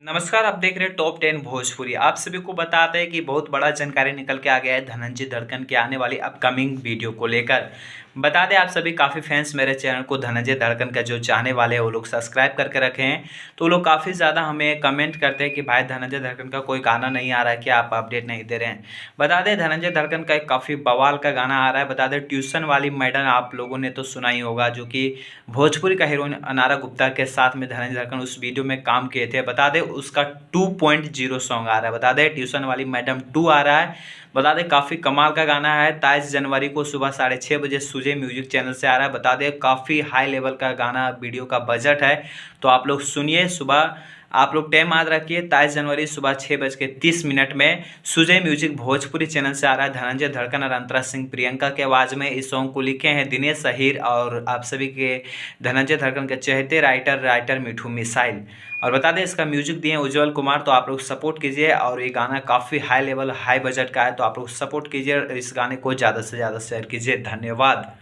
नमस्कार, आप देख रहे हैं टॉप 10 भोजपुरी। आप सभी को बताते हैं कि बहुत बड़ा जानकारी निकल के आ गया है धनंजय धड़कन के आने वाली अपकमिंग वीडियो को लेकर। बता दें, आप सभी काफ़ी फैंस मेरे चैनल को धनंजय धड़कन का जो चाहने वाले हैं वो लोग सब्सक्राइब करके रखे हैं। तो वो लोग काफ़ी ज़्यादा हमें कमेंट करते हैं कि भाई धनंजय धड़कन का कोई गाना नहीं आ रहा है, क्या आप अपडेट नहीं दे रहे हैं। बता दें, धनंजय धड़कन का एक काफ़ी बवाल का गाना आ रहा है। बता दें, ट्यूशन वाली मैडम आप लोगों ने तो सुना ही होगा, जो कि भोजपुरी का हीरोइन अनारा गुप्ता के साथ में धनंजय धड़कन उस वीडियो में काम किए थे। बता दें, उसका 2.0 सॉन्ग आ रहा है। बता दें, ट्यूशन वाली मैडम 2 आ रहा है। बता दें, काफ़ी कमाल का गाना है। 23 जनवरी को सुबह 6:30 बजे सुजे म्यूजिक चैनल से आ रहा है। बता दें, काफ़ी हाई लेवल का गाना, वीडियो का बजट है। तो आप लोग सुनिए। सुबह आप लोग टाइम याद रखिए, 23 जनवरी सुबह 6:30 में सुजय म्यूजिक भोजपुरी चैनल से आ रहा है। धनंजय धड़कन और अंतरा सिंह प्रियंका के आवाज़ में इस सॉन्ग को लिखे हैं दिनेश अहीर और आप सभी के धनंजय धड़कन के चहेते राइटर मिठू मिसाइल। और बता दें, इसका म्यूजिक दिए हैं उज्जवल कुमार। तो आप लोग सपोर्ट कीजिए। और ये गाना काफ़ी हाई लेवल हाई बजट का है, तो आप लोग सपोर्ट कीजिए। इस गाने को ज़्यादा से ज़्यादा शेयर कीजिए। धन्यवाद।